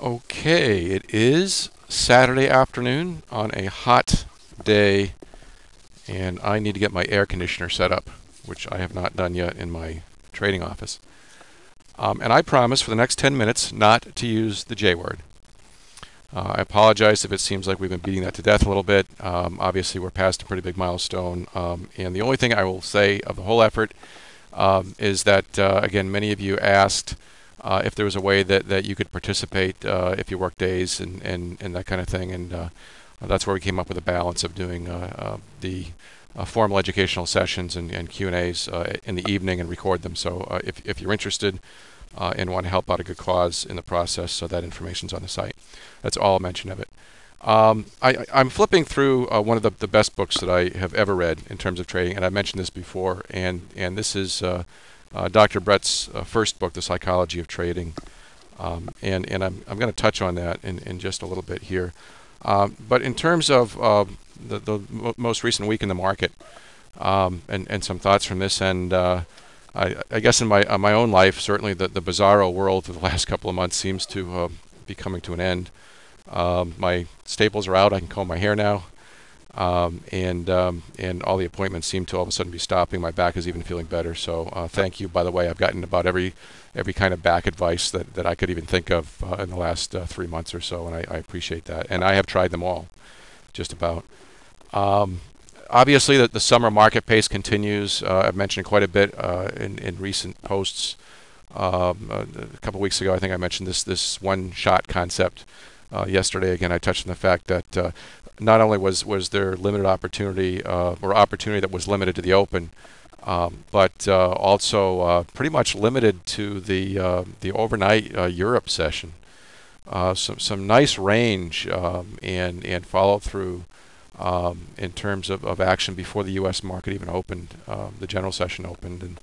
Okay, it is Saturday afternoon on a hot day, and I need to get my air conditioner set up, which I have not done yet in my trading office. And I promise for the next 10 minutes not to use the J word. I apologize if it seems like we've been beating that to death a little bit. Obviously, we're past a pretty big milestone. And the only thing I will say of the whole effort is that, again, many of you asked if there was a way that you could participate if you work days and that kind of thing. And that's where we came up with a balance of doing the formal educational sessions and Q&As in the evening and record them. So if you're interested and want to help out a good cause in the process, so that information's on the site. That's all I'll mention of it. I'm flipping through one of the best books that I have ever read in terms of trading, and I mentioned this before, and this is Dr. Brett's first book, The Psychology of Trading, and I'm going to touch on that in just a little bit here. But in terms of the most recent week in the market, and some thoughts from this end, I guess in my own life, certainly the bizarro world of the last couple of months seems to be coming to an end. My staples are out. I can comb my hair now, and all the appointments seem to all of a sudden be stopping. My back is even feeling better. So thank you. By the way, I've gotten about every kind of back advice that I could even think of in the last 3 months or so, and I appreciate that. And I have tried them all, just about. Obviously, the summer market pace continues. I've mentioned quite a bit in recent posts. A couple weeks ago, I think I mentioned this one-shot concept. Yesterday, again, I touched on the fact that not only was there limited opportunity or opportunity that was limited to the open, but also pretty much limited to the overnight Europe session. Some nice range and follow through in terms of action before the U.S. market even opened. The general session opened,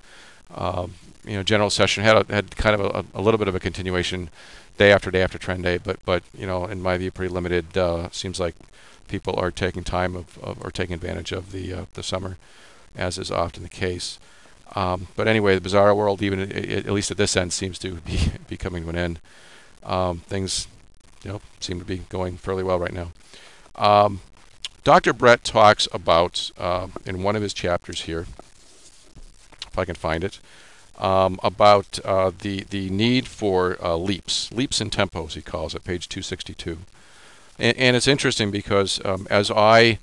and general session had kind of a little bit of a continuation day after trend day, but in my view, pretty limited. Seems like people are taking time or taking advantage of the summer, as is often the case. But anyway, the bizarre world, even at least at this end, seems to be coming to an end. Things seem to be going fairly well right now. Dr. Brett talks about in one of his chapters here, if I can find it, about the need for leaps in tempos, he calls it, page 262. And it's interesting because as I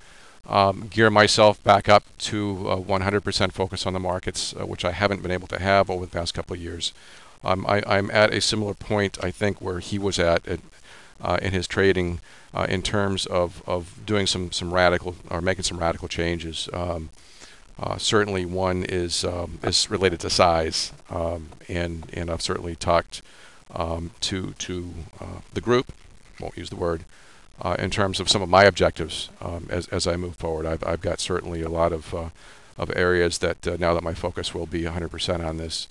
gear myself back up to 100% focus on the markets, which I haven't been able to have over the past couple of years, I'm at a similar point, I think, where he was at in his trading in terms of doing some radical or making some radical changes. Certainly, one is related to size, and I've certainly talked to the group. Won't use the word in terms of some of my objectives as I move forward. I've got certainly a lot of areas that now that my focus will be 100% on this.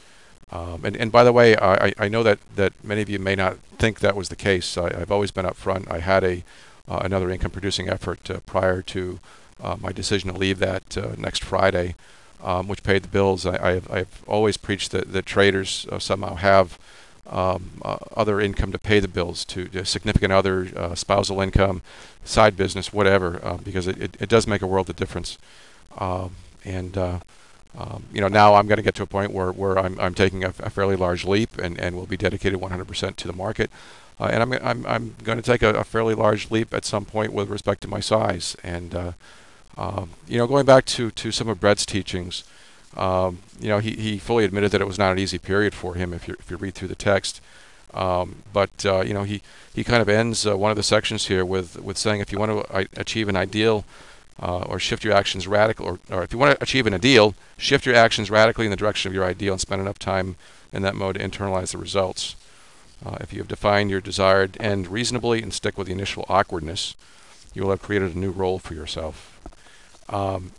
And by the way, I know that many of you may not think that was the case. I've always been upfront. I had another income producing effort prior to my decision to leave that next Friday, which paid the bills. I've always preached that traders somehow have other income to pay the bills, to significant other, spousal income, side business, whatever, because it does make a world of difference. Now I'm going to get to a point where I'm taking a fairly large leap and will be dedicated 100% to the market. And I'm going to take a fairly large leap at some point with respect to my size. And going back to some of Brett's teachings, he fully admitted that it was not an easy period for him if you read through the text. But he kind of ends one of the sections here with saying if you want to achieve an ideal or shift your actions radical, or if you want to achieve an ideal, shift your actions radically in the direction of your ideal and spend enough time in that mode to internalize the results. If you have defined your desired end reasonably and stick with the initial awkwardness, you will have created a new role for yourself. And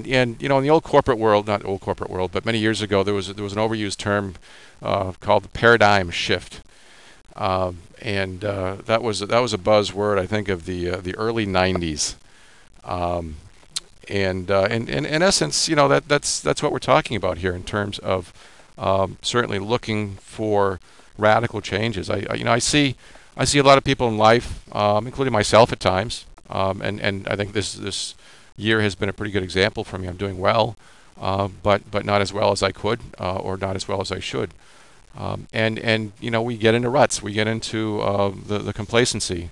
in the old corporate world, not old corporate world, but many years ago, there was an overused term called the paradigm shift, and that was a buzzword, I think, of the early '90s. And in essence, that's what we're talking about here in terms of certainly looking for radical changes. I see I see a lot of people in life, including myself at times, and I think this year has been a pretty good example for me. I'm doing well, but not as well as I could, or not as well as I should. And you know, we get into ruts, we get into the complacency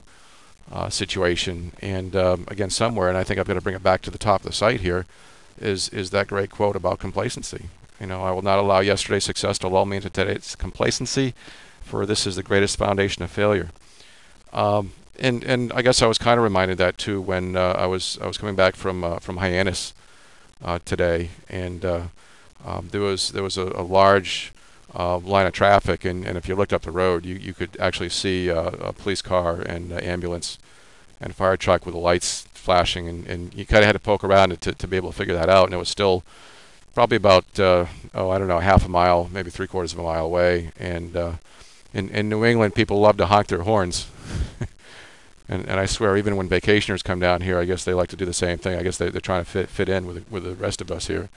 situation, and again somewhere, and I think I've got to bring it back to the top of the site here, is that great quote about complacency. You know, I will not allow yesterday's success to lull me into today's complacency, for this is the greatest foundation of failure. And I guess I was kind of reminded that too when I was coming back from Hyannis today, and there was a large line of traffic, and if you looked up the road, you could actually see a police car and ambulance and fire truck with the lights flashing, and you kind of had to poke around it to be able to figure that out, and it was still probably about I don't know, half a mile, maybe 3/4 of a mile away. And in New England, people love to honk their horns. And I swear, even when vacationers come down here, I guess they like to do the same thing. I guess they're trying to fit in with the rest of us here.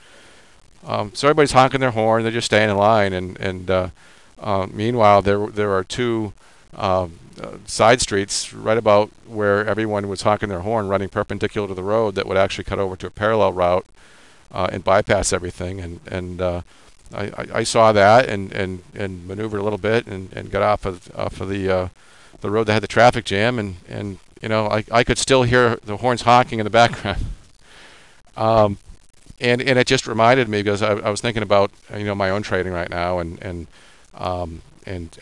So everybody's honking their horn. They're just staying in line. And meanwhile, there are two side streets right about where everyone was honking their horn, running perpendicular to the road, that would actually cut over to a parallel route and bypass everything. And I saw that and maneuvered a little bit and got off of the road that had the traffic jam, and you know, I could still hear the horns honking in the background. And it just reminded me, because I was thinking about, you know, my own trading right now, and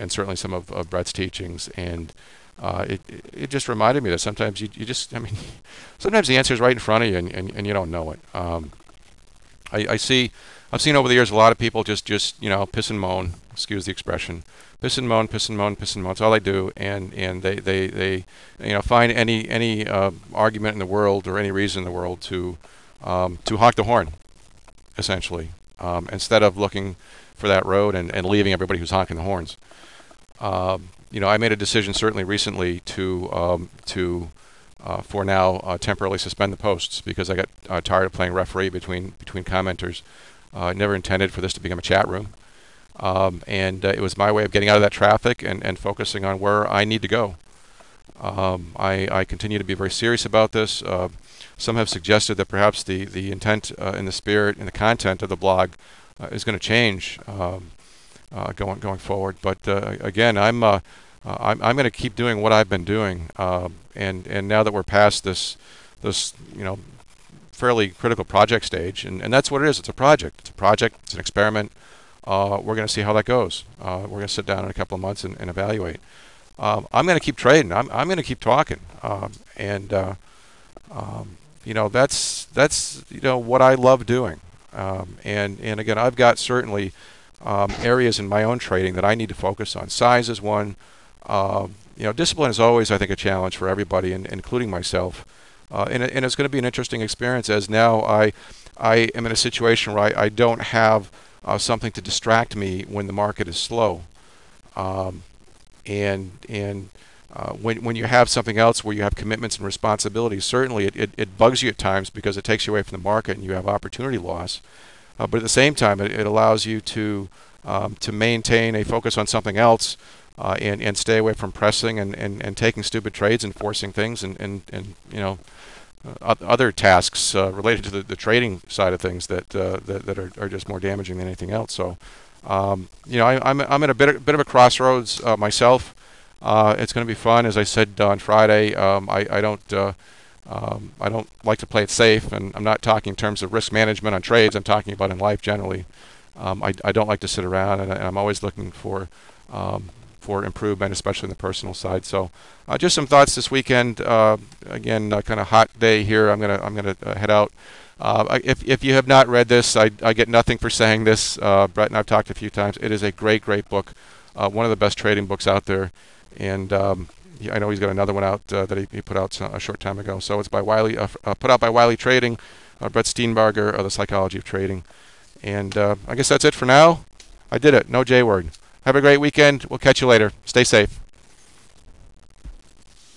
certainly some of Brett's teachings, and it just reminded me that sometimes you just, I mean, sometimes the answer is right in front of you, and you don't know it. I've seen over the years a lot of people just you know, piss and moan, excuse the expression, piss and moan, piss and moan, piss and moan. That's all they do, and they you know, find any argument in the world or any reason in the world to honk the horn, essentially, instead of looking for that road and leaving everybody who's honking the horns. You know, I made a decision certainly recently to for now temporarily suspend the posts, because I got tired of playing referee between commenters. I never intended for this to become a chat room, and it was my way of getting out of that traffic and focusing on where I need to go. I continue to be very serious about this. Some have suggested that perhaps the intent and the spirit and the content of the blog is going to change going forward. But again, I'm going to keep doing what I've been doing, and now that we're past this you know, fairly critical project stage, and that's what it is. It's a project. It's a project. It's an experiment. We're going to see how that goes. We're going to sit down in a couple of months and evaluate. I'm going to keep trading. I'm going to keep talking, and you know, that's you know, what I love doing. And again, I've got certainly areas in my own trading that I need to focus on. Size is one. You know, discipline is always, I think, a challenge for everybody, including myself. And it's going to be an interesting experience, as now I am in a situation where I don't have something to distract me when the market is slow. When you have something else where you have commitments and responsibilities, certainly it bugs you at times, because it takes you away from the market and you have opportunity loss. But at the same time, it allows you to maintain a focus on something else, and stay away from pressing and taking stupid trades and forcing things and you know, other tasks related to the trading side of things that are just more damaging than anything else. So you know, I'm at a bit of a crossroads myself. It's going to be fun, as I said on Friday. I don't like to play it safe, and I'm not talking in terms of risk management on trades. I'm talking about in life generally. I don't like to sit around, and I'm always looking for improvement, especially in the personal side. So just some thoughts this weekend. Again, kind of hot day here. I'm gonna head out. If you have not read this, I get nothing for saying this. Brett and I've talked a few times. It is a great book, one of the best trading books out there. And I know he's got another one out that he put out a short time ago. So it's by Wiley, put out by Wiley Trading. Brett Steenbarger, The Psychology of Trading. And I guess that's it for now. I did it. No J word. Have a great weekend. We'll catch you later. Stay safe.